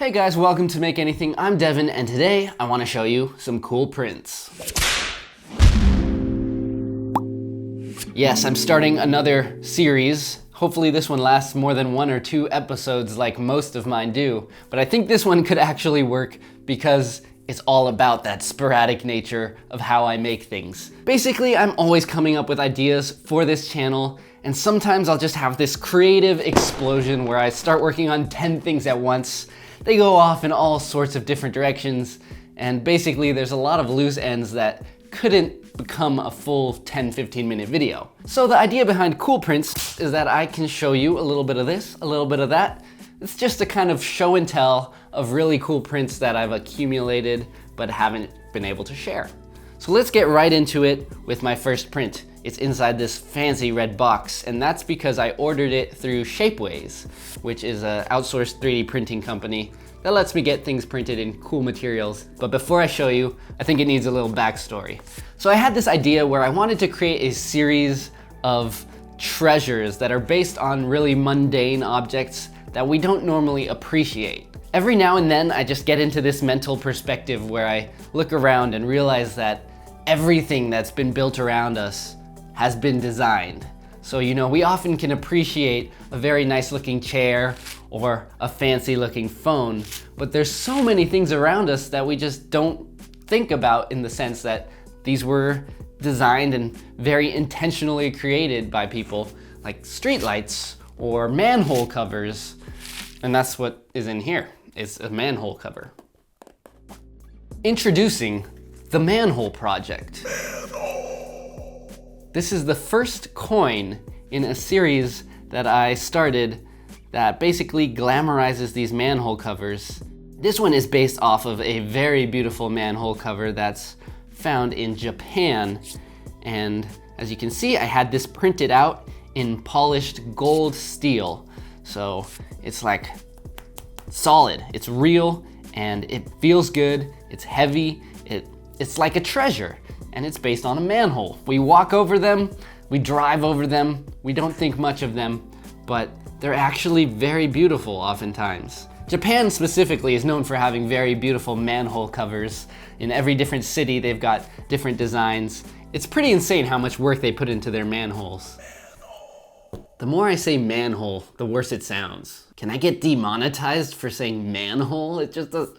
Hey guys, welcome to Make Anything. I'm Devin, and today I want to show you some cool prints. Yes, I'm starting another series. Hopefully this one lasts more than 1 or 2 episodes like most of mine do, but I think this one could actually work because it's all about that sporadic nature of how I make things. Basically, I'm always coming up with ideas for this channel, and sometimes I'll just have this creative explosion where I start working on 10 things at once. They go off in all sorts of different directions, and basically there's a lot of loose ends that couldn't become a full 10-15 minute video. So the idea behind Cool Prints is that I can show you a little bit of this, a little bit of that. It's just a kind of show and tell of really cool prints that I've accumulated but haven't been able to share. So let's get right into it with my first print. It's inside this fancy red box, and that's because I ordered it through Shapeways, which is an outsourced 3D printing company that lets me get things printed in cool materials. But before I show you, I think it needs a little backstory. So I had this idea where I wanted to create a series of treasures that are based on really mundane objects that we don't normally appreciate. Every now and then I just get into this mental perspective where I look around and realize that everything that's been built around us has been designed. So, we often can appreciate a very nice looking chair or a fancy looking phone, but there's so many things around us that we just don't think about in the sense that these were designed and very intentionally created by people, like streetlights or manhole covers. And that's what is in here. It's a manhole cover. Introducing the Manhole Project. This is the first coin in a series that I started that basically glamorizes these manhole covers. This one is based off of a very beautiful manhole cover that's found in Japan. And as you can see, I had this printed out in polished gold steel. So it's like solid, it's real, and it feels good, it's heavy, it's like a treasure, and it's based on a manhole. We walk over them, we drive over them, we don't think much of them, but they're actually very beautiful oftentimes. Japan specifically is known for having very beautiful manhole covers. In every different city, they've got different designs. It's pretty insane how much work they put into their manholes. The more I say manhole, the worse it sounds. Can I get demonetized for saying manhole? It just does.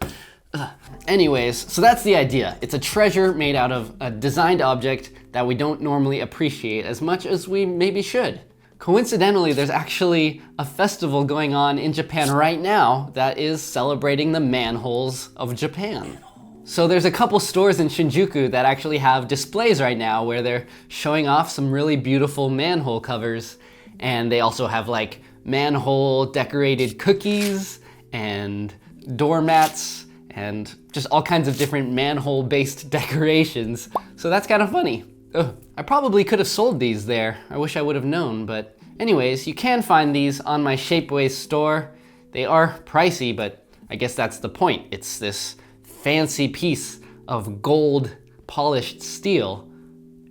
Anyways, so that's the idea. It's a treasure made out of a designed object that we don't normally appreciate as much as we maybe should. Coincidentally, there's actually a festival going on in Japan right now that is celebrating the manholes of Japan. So there's a couple stores in Shinjuku that actually have displays right now where they're showing off some really beautiful manhole covers, and they also have like manhole decorated cookies and doormats and just all kinds of different manhole-based decorations. So that's kind of funny. Ugh. I probably could have sold these there. I wish I would have known, but anyways, you can find these on my Shapeways store. They are pricey, but I guess that's the point. It's this fancy piece of gold polished steel,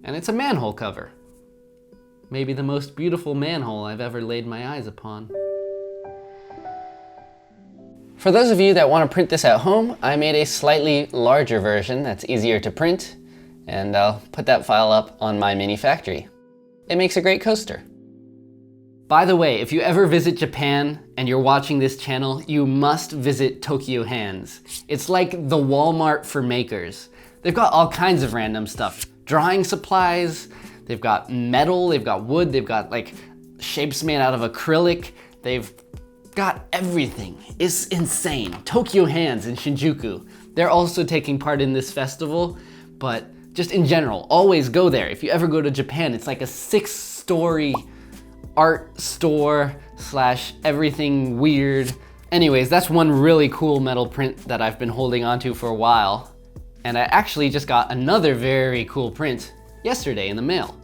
and it's a manhole cover. Maybe the most beautiful manhole I've ever laid my eyes upon. For those of you that want to print this at home, I made a slightly larger version that's easier to print, and I'll put that file up on my mini factory. It makes a great coaster. By the way, if you ever visit Japan and you're watching this channel, you must visit Tokyo Hands. It's like the Walmart for makers. They've got all kinds of random stuff. Drawing supplies, they've got metal, they've got wood, they've got like shapes made out of acrylic. They've got everything. It's insane. Tokyo Hands in Shinjuku. They're also taking part in this festival, but just in general, always go there. If you ever go to Japan, it's like a 6-story art store / everything weird. Anyways, that's one really cool metal print that I've been holding onto for a while. And I actually just got another very cool print yesterday in the mail.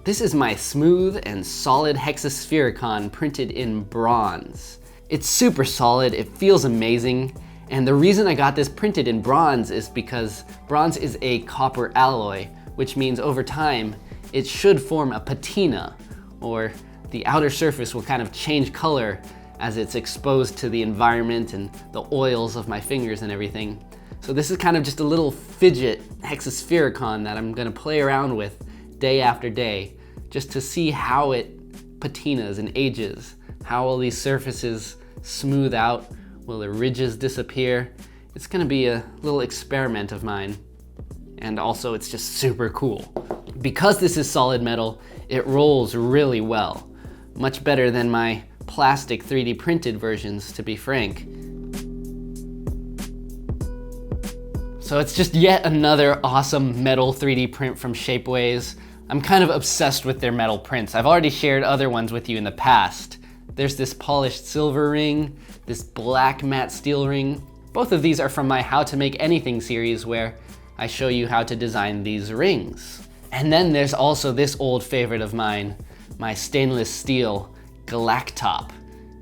This is my smooth and solid Hexasphericon printed in bronze. It's super solid, it feels amazing, and the reason I got this printed in bronze is because bronze is a copper alloy, which means over time it should form a patina, or the outer surface will kind of change color as it's exposed to the environment and the oils of my fingers and everything. So this is kind of just a little fidget Hexasphericon that I'm gonna play around with day after day, just to see how it patinas and ages, how all these surfaces smooth out, will the ridges disappear. It's gonna be a little experiment of mine. And also it's just super cool. Because this is solid metal, it rolls really well. Much better than my plastic 3D printed versions, to be frank. So it's just yet another awesome metal 3D print from Shapeways. I'm kind of obsessed with their metal prints. I've already shared other ones with you in the past. There's this polished silver ring, this black matte steel ring. Both of these are from my How to Make Anything series, where I show you how to design these rings. And then there's also this old favorite of mine, my stainless steel Galactop.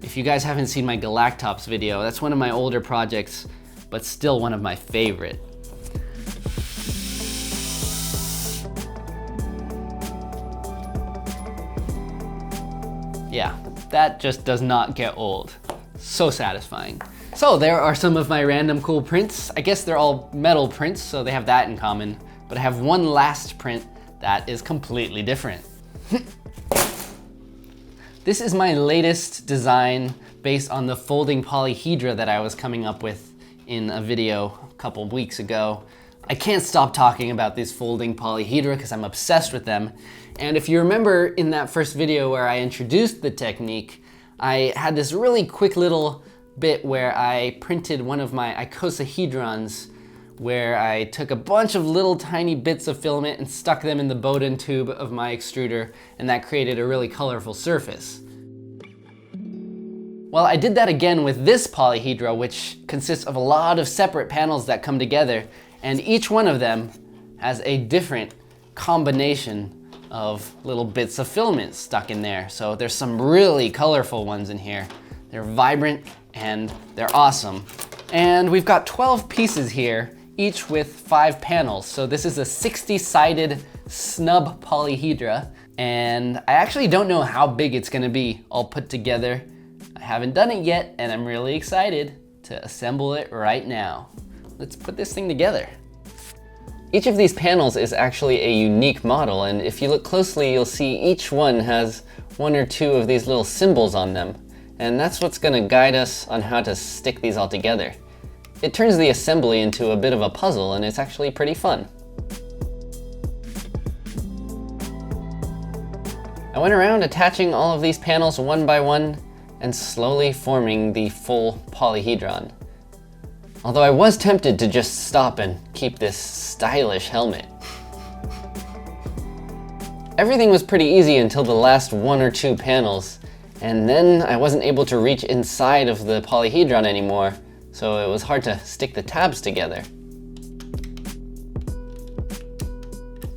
If you guys haven't seen my Galactops video, that's one of my older projects, but still one of my favorite. Yeah, that just does not get old. So satisfying. So there are some of my random cool prints. I guess they're all metal prints, so they have that in common. But I have one last print that is completely different. This is my latest design based on the folding polyhedra that I was coming up with in a video a couple weeks ago. I can't stop talking about these folding polyhedra because I'm obsessed with them. And if you remember in that first video where I introduced the technique, I had this really quick little bit where I printed one of my icosahedrons, where I took a bunch of little tiny bits of filament and stuck them in the Bowden tube of my extruder, and that created a really colorful surface. Well, I did that again with this polyhedra, which consists of a lot of separate panels that come together, and each one of them has a different combination of little bits of filament stuck in there. So there's some really colorful ones in here. They're vibrant and they're awesome. And we've got 12 pieces here, each with 5 panels. So this is a 60-sided Snub Polyhedra, and I actually don't know how big it's gonna be all put together. I haven't done it yet, and I'm really excited to assemble it right now. Let's put this thing together. Each of these panels is actually a unique model, and if you look closely, you'll see each one has 1 or 2 of these little symbols on them. And that's what's gonna guide us on how to stick these all together. It turns the assembly into a bit of a puzzle, and it's actually pretty fun. I went around attaching all of these panels one by one and slowly forming the full polyhedron. Although I was tempted to just stop and keep this stylish helmet. Everything was pretty easy until the last 1 or 2 panels, and then I wasn't able to reach inside of the polyhedron anymore, so it was hard to stick the tabs together.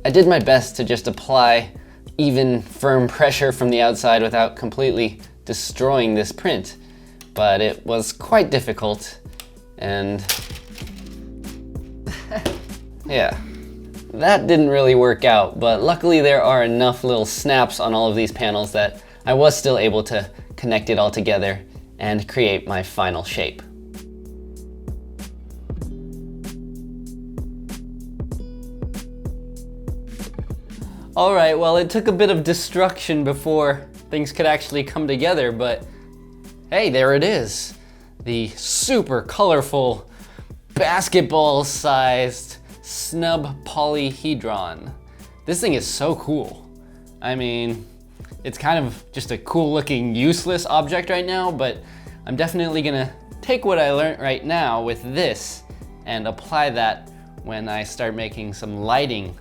I did my best to just apply even, firm pressure from the outside without completely destroying this print, but it was quite difficult, and yeah, that didn't really work out, but luckily there are enough little snaps on all of these panels that I was still able to connect it all together and create my final shape. All right, well, it took a bit of destruction before things could actually come together, but hey, there it is. The super colorful, basketball-sized Snub Polyhedron. This thing is so cool. I mean, it's kind of just a cool looking useless object right now, but I'm definitely gonna take what I learned right now with this and apply that when I start making some lighting.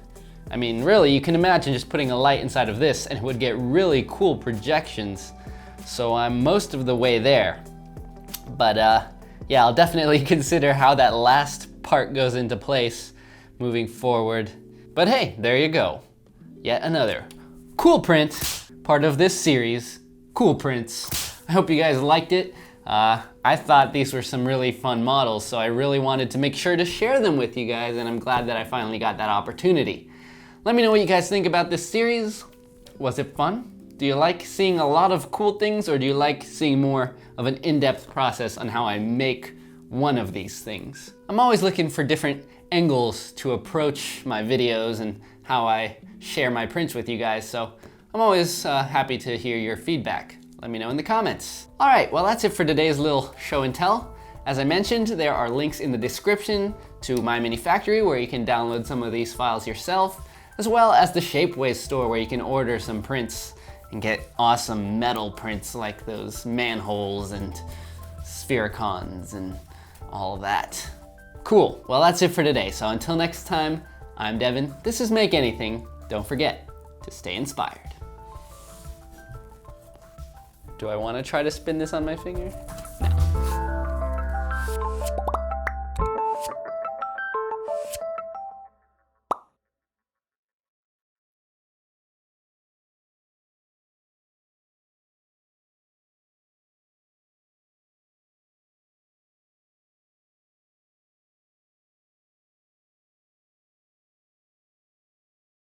I mean, really, you can imagine just putting a light inside of this and it would get really cool projections. So I'm most of the way there. But yeah, I'll definitely consider how that last part goes into place moving forward. But hey, there you go. Yet another cool print, part of this series, Cool Prints. I hope you guys liked it. I thought these were some really fun models, so I really wanted to make sure to share them with you guys, and I'm glad that I finally got that opportunity. Let me know what you guys think about this series. Was it fun? Do you like seeing a lot of cool things, or do you like seeing more of an in-depth process on how I make one of these things? I'm always looking for different angles to approach my videos and how I share my prints with you guys, so I'm always happy to hear your feedback. Let me know in the comments. All right, well that's it for today's little show and tell. As I mentioned, there are links in the description to my mini factory where you can download some of these files yourself, as well as the Shapeways store where you can order some prints and get awesome metal prints like those manholes and sphericons and all of that. Cool, well that's it for today. So until next time, I'm Devin, this is Make Anything. Don't forget to stay inspired. Do I want to try to spin this on my finger?